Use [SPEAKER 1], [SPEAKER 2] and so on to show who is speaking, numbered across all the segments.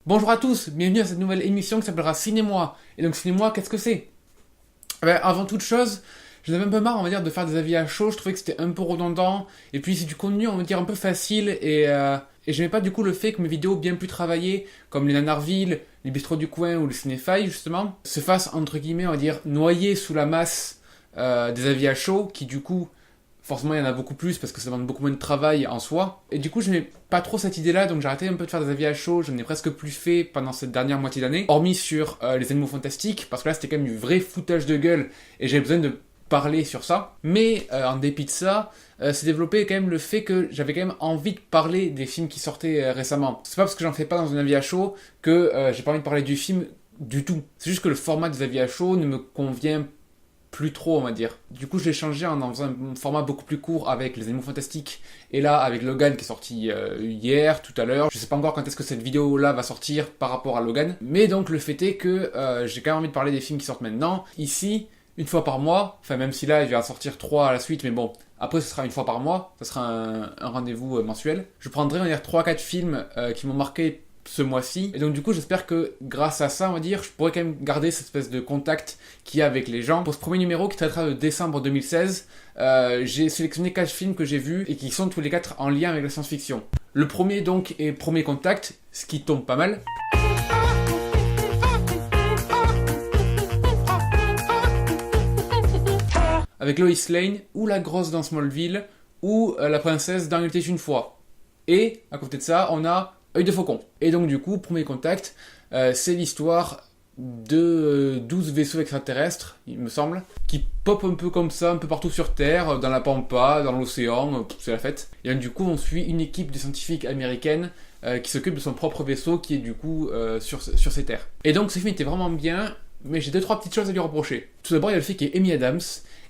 [SPEAKER 1] Bonjour à tous, bienvenue à cette nouvelle émission qui s'appellera Ciné-moi. Et donc Ciné-moi, qu'est-ce que c'est? Avant toute chose, j'en avais un peu marre, on va dire, de faire des avis à chaud, je trouvais que c'était un peu redondant, et puis c'est du contenu, on va dire, un peu facile, et j'aimais pas du coup le fait que mes vidéos bien plus travaillées, comme les Nanarville, les Bistrots du Coin ou le Cinéfaille, justement, se fassent, entre guillemets, on va dire, noyer sous la masse des avis à chaud, qui du coup forcément il y en a beaucoup plus parce que ça demande beaucoup moins de travail en soi. Et du coup je n'aimais pas trop cette idée là, donc j'ai arrêté un peu de faire des avis à chaud, je n'ai presque plus fait pendant cette dernière moitié d'année, hormis sur les animaux fantastiques, parce que là c'était quand même du vrai foutage de gueule et j'avais besoin de parler sur ça. Mais en dépit de ça, s'est développé quand même le fait que j'avais quand même envie de parler des films qui sortaient récemment. C'est pas parce que j'en fais pas dans un avis à chaud que j'ai pas envie de parler du film du tout. C'est juste que le format des avis à chaud ne me convient plus trop, on va dire. Du coup, je l'ai changé en faisant un format beaucoup plus court avec les Animaux Fantastiques. Et là, avec Logan qui est sorti hier, tout à l'heure. Je sais pas encore quand est-ce que cette vidéo-là va sortir par rapport à Logan. Mais donc, le fait est que j'ai quand même envie de parler des films qui sortent maintenant. Ici, une fois par mois. Enfin, même si là, il va en sortir 3 à la suite. Mais bon, après, ce sera une fois par mois. Ce sera un rendez-vous mensuel. Je prendrai, on va dire, 3-4 films qui m'ont marqué ce mois-ci. Et donc du coup j'espère que grâce à ça on va dire je pourrais quand même garder cette espèce de contact qu'il y a avec les gens. Pour ce premier numéro qui traitera de décembre 2016, j'ai sélectionné 4 films que j'ai vus et qui sont tous les 4 en lien avec la science-fiction. Le premier donc est Premier Contact, ce qui tombe pas mal. Avec Lois Lane, ou la grosse dans Smallville, ou la princesse dans Il était une fois. Et à côté de ça on a Œil de Faucon. Et donc du coup, Premier Contact, c'est l'histoire de 12 vaisseaux extraterrestres, il me semble, qui popent un peu comme ça, un peu partout sur Terre, dans la pampa, dans l'océan, c'est la fête. Et donc du coup, on suit une équipe de scientifiques américaines qui s'occupe de son propre vaisseau qui est du coup sur ces terres. Et donc ce film était vraiment bien, mais j'ai 2-3 petites choses à lui reprocher. Tout d'abord, il y a le fait qu'il y ait Amy Adams,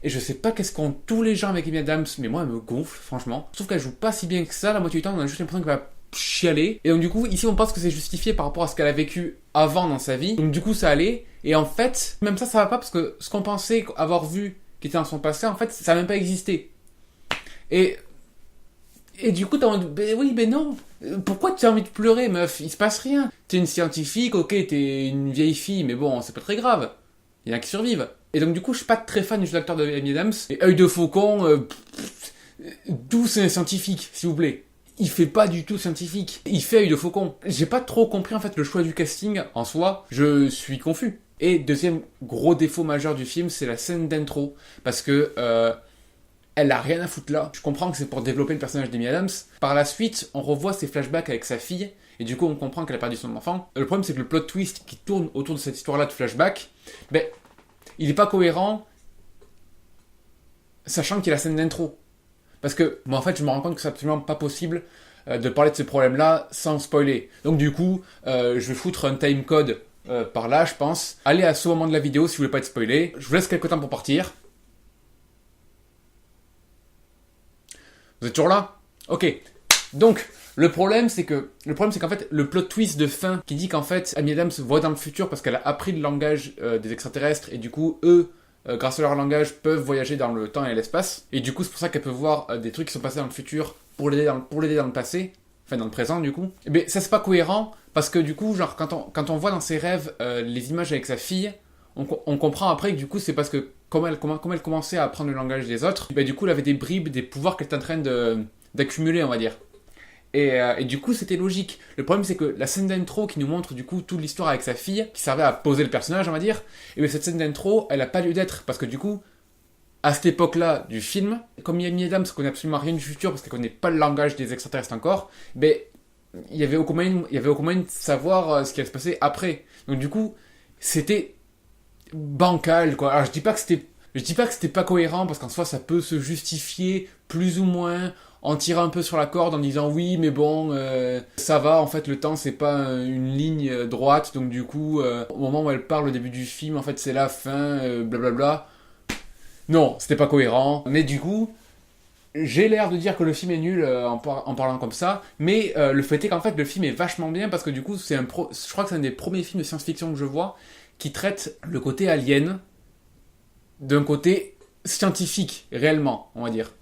[SPEAKER 1] et je sais pas qu'est-ce qu'ont tous les gens avec Amy Adams, mais moi elle me gonfle, franchement. Je trouve qu'elle joue pas si bien que ça, la moitié du temps on a juste l'impression qu'elle va chialer. Et donc du coup, ici on pense que c'est justifié par rapport à ce qu'elle a vécu avant dans sa vie. Donc du coup ça allait. Et en fait, même ça va pas parce que ce qu'on pensait avoir vu qui était dans son passé, en fait, ça n'a même pas existé. Et du coup, t'as envie de... Ben oui, ben non. Pourquoi tu as envie de pleurer, meuf? Il se passe rien. T'es une scientifique, ok, t'es une vieille fille, mais bon, c'est pas très grave. Il y en a qui survivent. Et donc du coup, je suis pas très fan du jeu d'acteur de Amy Adams. Et Œil de Faucon, d'où c'est un scientifique, s'il vous plaît? Il fait pas du tout scientifique. Il fait Œil de Faucon. J'ai pas trop compris en fait le choix du casting en soi. Je suis confus. Et deuxième gros défaut majeur du film, c'est la scène d'intro. Parce que elle a rien à foutre là. Je comprends que c'est pour développer le personnage d'Amy Adams. Par la suite, on revoit ses flashbacks avec sa fille. Et du coup, on comprend qu'elle a perdu son enfant. Le problème, c'est que le plot twist qui tourne autour de cette histoire-là de flashback, ben, il est pas cohérent, sachant qu'il y a la scène d'intro. Parce que, moi en fait, je me rends compte que c'est absolument pas possible de parler de ces problèmes-là sans spoiler. Donc du coup, je vais foutre un timecode par là, je pense. Allez à ce moment de la vidéo si vous voulez pas être spoilé. Je vous laisse quelques temps pour partir. Vous êtes toujours là? Ok. Donc, le problème c'est qu'en fait, le plot twist de fin qui dit qu'en fait, Amy Adams voit dans le futur parce qu'elle a appris le langage des extraterrestres et du coup, eux, grâce à leur langage, peuvent voyager dans le temps et l'espace. Et du coup, c'est pour ça qu'elle peut voir des trucs qui sont passés dans le futur pour l'aider dans le passé. Enfin, dans le présent, du coup. Et bien, ça, c'est pas cohérent, parce que du coup, genre, quand on voit dans ses rêves les images avec sa fille, on comprend après que du coup, c'est parce que, comme elle commençait à apprendre le langage des autres, et ben, du coup, elle avait des bribes, des pouvoirs qu'elle était en train d'accumuler, on va dire. Et du coup, c'était logique. Le problème, c'est que la scène d'intro qui nous montre du coup toute l'histoire avec sa fille, qui servait à poser le personnage, on va dire, et bien cette scène d'intro, elle a pas lieu d'être, parce que du coup, à cette époque-là du film, comme Amy Adams connaît absolument rien du futur, parce qu'elle connaît pas le langage des extraterrestres encore, ben, il y avait aucun moyen de savoir ce qui allait se passer après. Donc du coup, c'était bancal, quoi. Alors je dis pas que c'était pas cohérent, parce qu'en soi, ça peut se justifier plus ou moins en tirant un peu sur la corde en disant oui mais bon ça va, en fait le temps c'est pas une ligne droite, donc du coup au moment où elle parle au début du film en fait c'est la fin, blablabla. Non, c'était pas cohérent, mais du coup j'ai l'air de dire que le film est nul en parlant comme ça, mais le fait est qu'en fait le film est vachement bien parce que du coup je crois que c'est un des premiers films de science-fiction que je vois qui traite le côté alien d'un côté scientifique réellement, on va dire.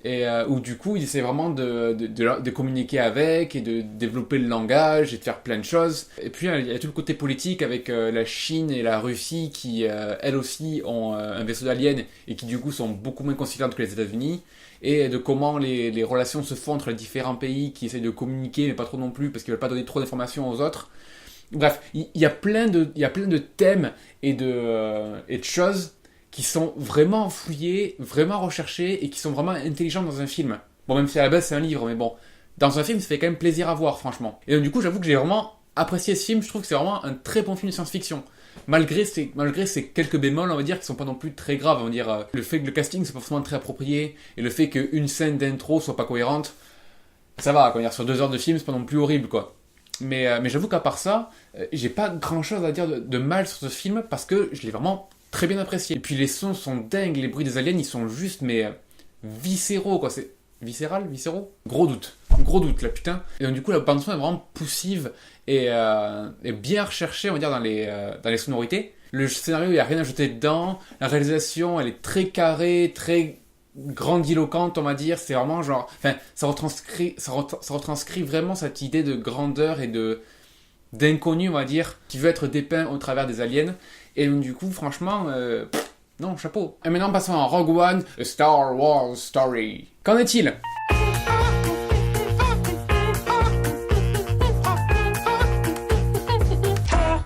[SPEAKER 1] où du coup, ils essaient vraiment de communiquer avec et de développer le langage et de faire plein de choses. Et puis, il y a tout le côté politique avec la Chine et la Russie qui, elles aussi, ont un vaisseau d'aliens et qui, du coup, sont beaucoup moins considérantes que les États-Unis. Et de comment les relations se font entre les différents pays qui essayent de communiquer, mais pas trop non plus, parce qu'ils veulent pas donner trop d'informations aux autres. Bref, il y a plein de thèmes et de choses qui sont vraiment fouillés, vraiment recherchés et qui sont vraiment intelligents dans un film. Bon, même si à la base c'est un livre, mais bon, dans un film, ça fait quand même plaisir à voir, franchement. Et donc du coup, j'avoue que j'ai vraiment apprécié ce film. Je trouve que c'est vraiment un très bon film de science-fiction. Malgré ces quelques bémols, on va dire, qui sont pas non plus très graves. On va dire, le fait que le casting soit pas forcément très approprié et le fait qu'une scène d'intro soit pas cohérente, ça va, quoi. Sur 2 heures de film, c'est pas non plus horrible, quoi. Mais j'avoue qu'à part ça, j'ai pas grand chose à dire de mal sur ce film parce que je l'ai vraiment très bien apprécié. Et puis les sons sont dingues, les bruits des aliens ils sont juste viscéraux quoi, c'est viscéraux gros doute là putain. Et donc du coup la bande son est vraiment poussive et bien recherchée on va dire dans les sonorités. Le scénario il y a rien à jeter dedans, la réalisation elle est très carrée, très grandiloquente on va dire, c'est vraiment genre, enfin ça retranscrit vraiment cette idée de grandeur et d'inconnu on va dire qui veut être dépeint au travers des aliens. Et donc du coup franchement non chapeau. Et maintenant passons à Rogue One, A Star Wars Story. Qu'en est-il?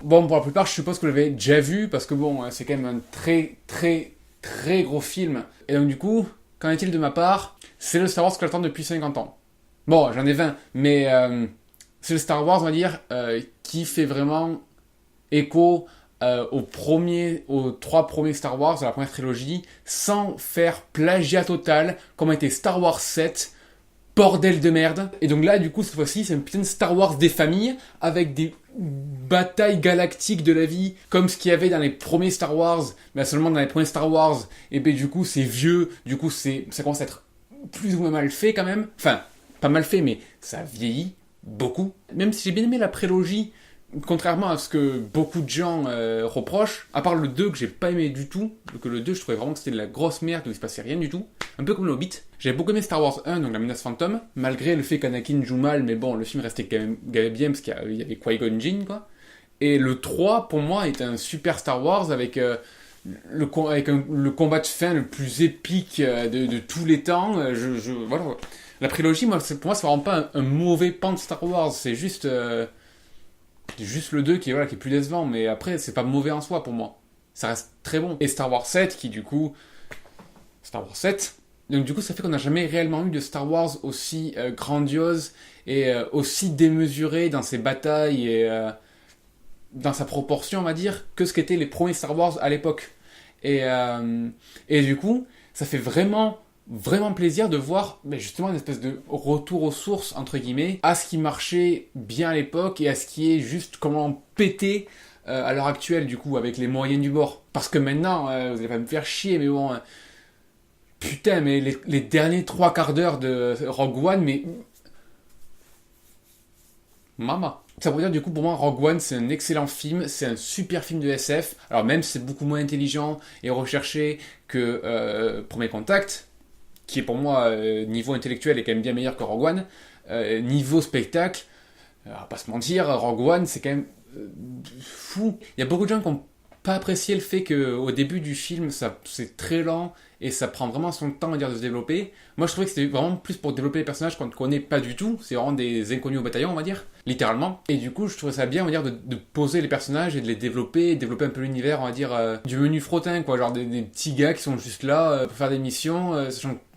[SPEAKER 1] Bon, pour la plupart, je suppose que vous l'avez déjà vu, parce que bon, c'est quand même un très, très, très gros film. Et donc, du coup, qu'en est-il de ma part? C'est le Star Wars que j'attends depuis 50 ans. Bon, j'en ai 20, mais c'est le Star Wars, on va dire, qui fait vraiment écho aux 3 premiers Star Wars de la première trilogie, sans faire plagiat total, comme a été Star Wars 7, bordel de merde. Et donc là, du coup, cette fois-ci, c'est un putain de Star Wars des familles, avec des batailles galactiques de la vie, comme ce qu'il y avait dans les premiers Star Wars, mais seulement dans les premiers Star Wars, et ben du coup, c'est vieux, du coup, ça commence à être plus ou moins mal fait quand même. Enfin, pas mal fait, mais ça vieillit beaucoup. Même si j'ai bien aimé la prélogie, contrairement à ce que beaucoup de gens reprochent, à part le 2 que j'ai pas aimé du tout, que le 2 je trouvais vraiment que c'était de la grosse merde où il se passait rien du tout, un peu comme le Hobbit. J'avais beaucoup aimé Star Wars 1, donc la menace fantôme, malgré le fait qu'Anakin joue mal, mais bon, le film restait quand même bien parce qu'il y avait Qui-Gon Jinn, quoi. Et le 3, pour moi, est un super Star Wars avec le combat de fin le plus épique de tous les temps. Voilà. La prélogie, pour moi, c'est vraiment pas un mauvais pan de Star Wars, c'est juste le 2 qui est plus décevant, mais après, c'est pas mauvais en soi pour moi. Ça reste très bon. Et Star Wars 7, Star Wars 7, donc du coup, ça fait qu'on n'a jamais réellement eu de Star Wars aussi grandiose et aussi démesuré dans ses batailles et dans sa proportion, on va dire, que ce qu'étaient les premiers Star Wars à l'époque. Et du coup, ça fait vraiment plaisir de voir justement une espèce de retour aux sources entre guillemets à ce qui marchait bien à l'époque et à ce qui est juste comment péter à l'heure actuelle du coup avec les moyens du bord, parce que maintenant vous allez pas me faire chier mais bon putain mais les derniers 3/4 d'heure de Rogue One mais mama. Ça veut dire du coup pour moi Rogue One c'est un excellent film, c'est un super film de SF, alors même si c'est beaucoup moins intelligent et recherché que Premier Contact, qui est pour moi, niveau intellectuel, est quand même bien meilleur que Rogue One. Niveau spectacle, on va pas se mentir, Rogue One, c'est quand même fou. Il y a beaucoup de gens qui n'ont pas apprécié le fait qu'au début du film, c'est très lent et ça prend vraiment son temps à dire de se développer. Moi, je trouvais que c'était vraiment plus pour développer les personnages qu'on ne connaît pas du tout. C'est vraiment des inconnus au bataillon, on va dire, littéralement. Et du coup, je trouvais ça bien, on va dire, de poser les personnages et de les développer un peu l'univers, on va dire, du menu frottin, quoi. Genre des petits gars qui sont juste là pour faire des missions,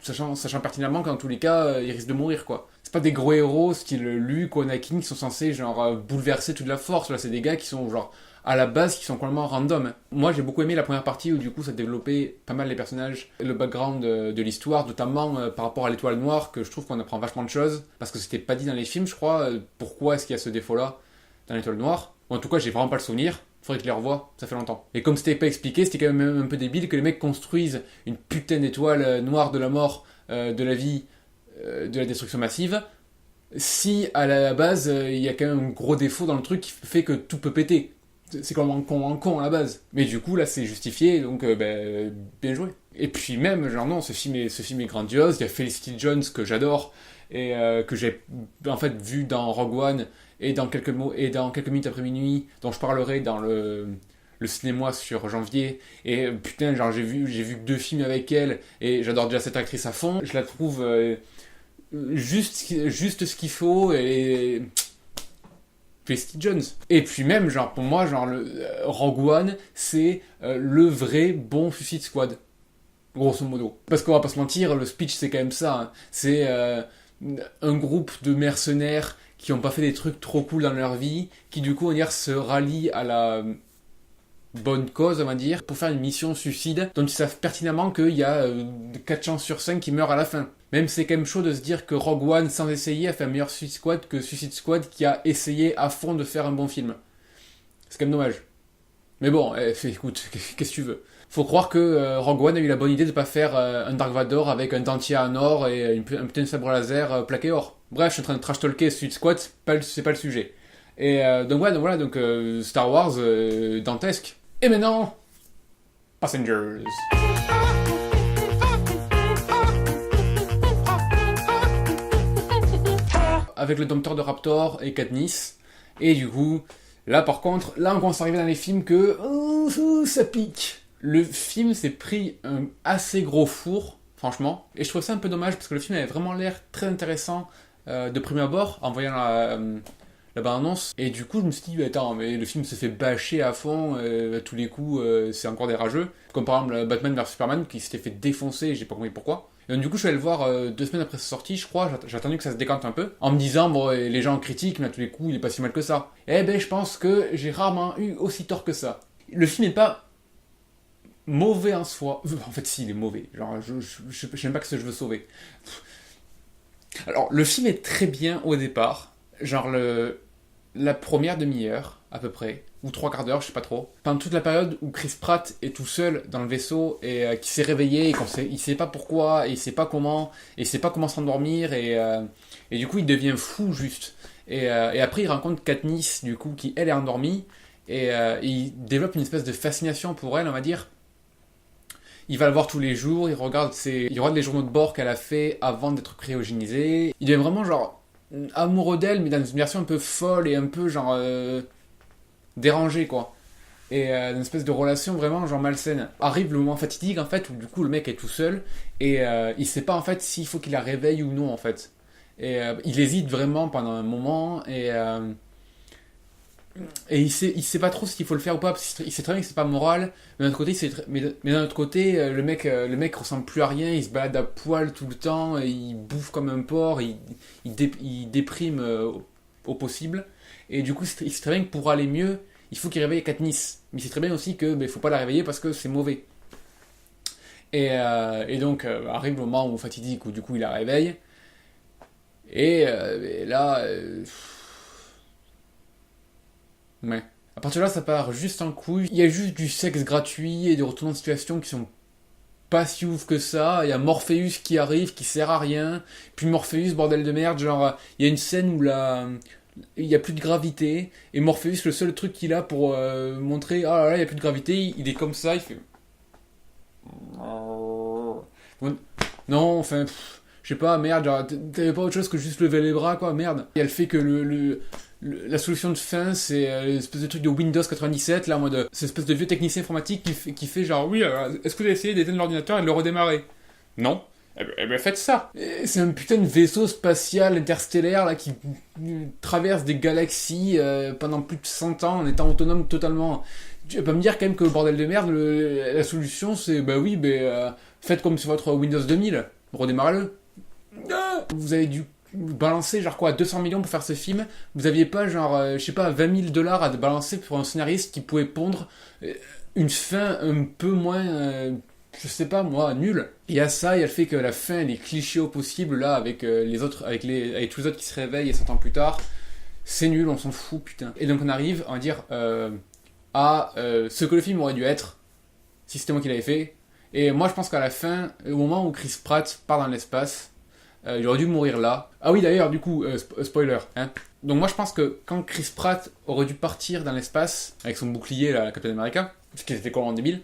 [SPEAKER 1] sachant pertinemment qu'en tous les cas, ils risquent de mourir, quoi. C'est pas des gros héros, style Luke ou Anakin, qui sont censés, genre, bouleverser toute la force. Là, c'est des gars qui sont, genre, à la base, qui sont complètement random. Moi, j'ai beaucoup aimé la première partie où, du coup, ça développait pas mal les personnages, le background de l'histoire, notamment par rapport à l'étoile noire, que je trouve qu'on apprend vachement de choses, parce que c'était pas dit dans les films, je crois, pourquoi est-ce qu'il y a ce défaut-là dans l'étoile noire. Ou en tout cas, j'ai vraiment pas le souvenir. Faudrait que je les revoie, ça fait longtemps. Et comme c'était pas expliqué, c'était quand même un peu débile que les mecs construisent une putain d'étoile noire de la mort, de la vie, de la destruction massive, si à la base, il y a quand même un gros défaut dans le truc qui fait que tout peut péter. C'est comme un con à la base. Mais du coup, là, c'est justifié, donc bien joué. Et puis même, genre non, ce film est grandiose. Il y a Felicity Jones que j'adore et que j'ai en fait vu dans Rogue One et dans quelques minutes après minuit, dont je parlerai dans le cinéma sur janvier. Et putain, genre j'ai vu que 2 films avec elle et j'adore déjà cette actrice à fond. Je la trouve juste ce qu'il faut et Felicity Jones. Et puis même, genre pour moi, genre Rogue One, c'est le vrai bon Suicide Squad. Grosso modo. Parce qu'on va pas se mentir, le speech c'est quand même ça. Hein. C'est un groupe de mercenaires qui ont pas fait des trucs trop cool dans leur vie, qui du coup on va dire se rallient à la bonne cause, on va dire, pour faire une mission suicide dont ils savent pertinemment qu'il y a 4 chances sur 5 qui meurent à la fin. Même c'est quand même chaud de se dire que Rogue One, sans essayer, a fait un meilleur Suicide Squad que Suicide Squad qui a essayé à fond de faire un bon film. C'est quand même dommage. Mais bon, écoute, qu'est-ce que tu veux? Faut croire que Rogue One a eu la bonne idée de pas faire un Dark Vador avec un dentier en or et un putain de sabre laser plaqué or. Bref, je suis en train de trash-talker Suicide Squad, c'est pas le sujet. Et donc voilà, Star Wars dantesque. Et maintenant, Passengers. Avec le dompteur de Raptor et Katniss. Et du coup, là par contre, là on commence à arriver dans les films que ça pique. Le film s'est pris un assez gros four, franchement. Et je trouve ça un peu dommage parce que le film avait vraiment l'air très intéressant de prime abord en voyant la bande-annonce. Et du coup, je me suis dit, attends, mais le film se fait bâcher à fond, à tous les coups, c'est encore des rageux. Comme par exemple Batman vs Superman qui s'était fait défoncer, j'ai pas compris pourquoi. Et donc, du coup, je suis allé le voir 2 semaines après sa sortie, je crois. J'ai attendu que ça se décante un peu, en me disant, bon, les gens critiquent, mais à tous les coups, il est pas si mal que ça. Eh ben, je pense que j'ai rarement eu aussi tort que ça. Le film est pas mauvais en soi. En fait, si, il est mauvais. Genre, je sais même pas que ce que je veux sauver. Alors, le film est très bien au départ. Genre, la première demi-heure, à peu près, ou 3/4 d'heure, je sais pas trop. Pendant toute la période où Chris Pratt est tout seul dans le vaisseau et qui s'est réveillé, et il sait pas pourquoi, et il sait pas comment, et il sait pas comment s'endormir, et du coup, il devient fou juste. Et après, il rencontre Katniss, du coup, qui elle est endormie, et il développe une espèce de fascination pour elle, on va dire. Il va la voir tous les jours, il regarde les journaux de bord qu'elle a fait avant d'être cryogénisée. Il devient vraiment genre amoureux d'elle, mais dans une version un peu folle et un peu genre dérangée quoi. Et une espèce de relation vraiment genre malsaine. Arrive le moment fatidique en fait où du coup le mec est tout seul et il sait pas en fait s'il faut qu'il la réveille ou non en fait. Et il hésite vraiment pendant un moment et il sait pas trop s'il faut le faire ou pas, parce qu'il sait très bien que c'est pas moral, mais d'un autre côté, d'un autre côté le mec ressemble plus à rien, il se balade à poil tout le temps, et il bouffe comme un porc, il déprime au possible, et du coup il sait très bien que pour aller mieux, il faut qu'il réveille Katniss, mais il sait très bien aussi que faut pas la réveiller parce que c'est mauvais. Et donc arrive le moment où fatidique, où du coup il la réveille, et là... Ouais. À partir de là, ça part juste en couille. Il y a juste du sexe gratuit et des retournements de situation qui sont pas si ouf que ça. Il y a Morpheus qui arrive, qui sert à rien. Puis Morpheus, bordel de merde, genre, il y a une scène où il y a plus de gravité. Et Morpheus, le seul truc qu'il a pour montrer, ah là là, il y a plus de gravité, il est comme ça, il fait... Non, enfin... je sais pas, merde, genre, t'avais pas autre chose que juste lever les bras, quoi, merde. Il y a le fait que la solution de fin, c'est l'espèce de truc de Windows 97, là, en mode, c'est espèce de vieux technicien informatique qui fait genre, oui, est-ce que vous avez essayé d'éteindre l'ordinateur et de le redémarrer? Non. Eh ben faites ça. Et c'est un putain de vaisseau spatial interstellaire, là, qui traverse des galaxies pendant plus de 100 ans en étant autonome totalement. Tu vas pas me dire quand même que, bordel de merde, la solution, c'est, bah oui, faites comme sur votre Windows 2000, redémarrez-le. Vous avez dû balancer genre quoi 200 millions pour faire ce film, vous aviez pas genre je sais pas 20 000 $ à balancer pour un scénariste qui pouvait pondre une fin un peu moins je sais pas moi nulle. Il y a ça, il y a le fait que la fin elle est cliché au possible là avec les autres avec tous les autres qui se réveillent et 100 ans plus tard, c'est nul, on s'en fout putain. Et donc on arrive on va dire à ce que le film aurait dû être si c'était moi qui l'avais fait. Et moi je pense qu'à la fin, au moment où Chris Pratt part dans l'espace, il aurait dû mourir là. Ah oui d'ailleurs du coup, spoiler. Hein. Donc moi je pense que quand Chris Pratt aurait dû partir dans l'espace avec son bouclier là, la Captain America, ce qui était complètement débile,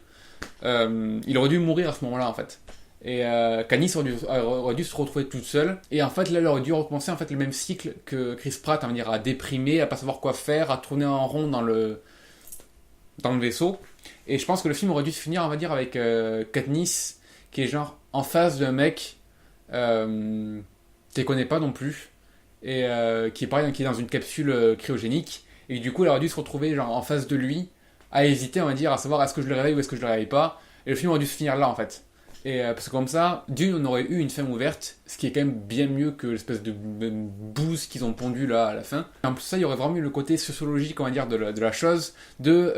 [SPEAKER 1] il aurait dû mourir à ce moment-là en fait. Et Katniss aurait dû se retrouver toute seule. Et en fait, là, elle aurait dû recommencer en fait, le même cycle que Chris Pratt, on va dire, à déprimer, à pas savoir quoi faire, à tourner en rond dans le vaisseau. Et je pense que le film aurait dû se finir, on va dire, avec Katniss, qui est genre en face d'un mec qu'elle connaît pas non plus, et qui est pareil, qui est dans une capsule cryogénique. Et du coup, elle aurait dû se retrouver genre en face de lui, à hésiter, on va dire, à savoir est-ce que je le réveille ou est-ce que je le réveille pas. Et le film aurait dû se finir là, en fait. Et parce que comme ça, d'une, on aurait eu une fin ouverte, ce qui est quand même bien mieux que l'espèce de bouse qu'ils ont pondu là à la fin. Et en plus ça, il y aurait vraiment eu le côté sociologique, on va dire, de la chose, de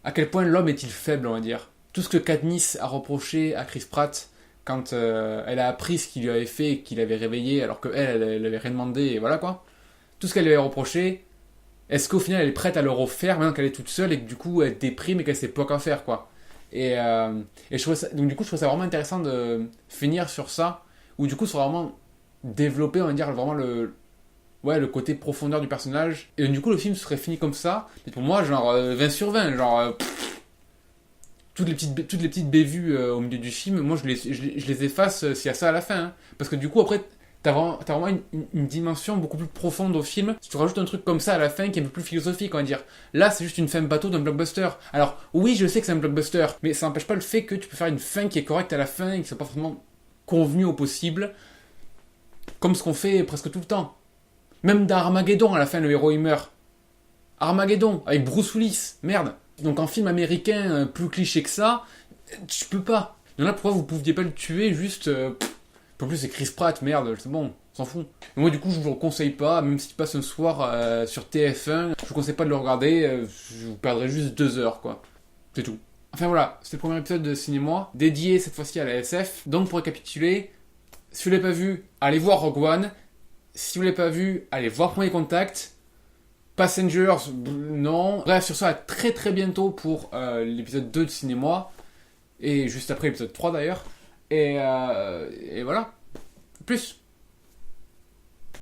[SPEAKER 1] à quel point l'homme est-il faible, on va dire. Tout ce que Katniss a reproché à Chris Pratt quand elle a appris ce qu'il lui avait fait et qu'il avait réveillé alors qu'elle avait rien demandé, et voilà quoi. Tout ce qu'elle lui avait reproché, est-ce qu'au final elle est prête à le refaire maintenant qu'elle est toute seule et que du coup elle déprime et qu'elle sait pas quoi faire quoi. Et je trouvais ça, donc du coup je trouve ça vraiment intéressant de finir sur ça, où du coup ça va vraiment développer, on va dire, vraiment le côté profondeur du personnage. Et du coup le film serait fini comme ça, mais pour moi genre 20 sur 20, genre toutes les petites bévues au milieu du film, moi je les efface s'il y a ça à la fin, hein. Parce que du coup après t'as vraiment une dimension beaucoup plus profonde au film. Si tu rajoutes un truc comme ça à la fin qui est un peu plus philosophique, on va dire. Là, c'est juste une fin bateau d'un blockbuster. Alors, oui, je sais que c'est un blockbuster, mais ça n'empêche pas le fait que tu peux faire une fin qui est correcte à la fin et qui soit pas forcément convenue au possible, comme ce qu'on fait presque tout le temps. Même dans Armageddon, à la fin, le héros il meurt. Armageddon, avec Bruce Willis, merde. Donc en film américain plus cliché que ça, tu peux pas. Donc là, pourquoi vous pouviez pas le tuer juste... En plus, c'est Chris Pratt, merde, c'est bon, on s'en fout. Mais moi, du coup, je vous le conseille pas, même s'il passe un soir sur TF1, je vous conseille pas de le regarder, je vous perdrai juste 2 heures, quoi. C'est tout. Enfin voilà, c'était le premier épisode de Cinémoi, dédié cette fois-ci à la SF. Donc, pour récapituler, si vous l'avez pas vu, allez voir Rogue One. Si vous l'avez pas vu, allez voir Premier Contact. Passengers, non. Bref, sur ça, à très très bientôt pour l'épisode 2 de Cinémoi. Et juste après l'épisode 3 d'ailleurs. Et voilà. Plus.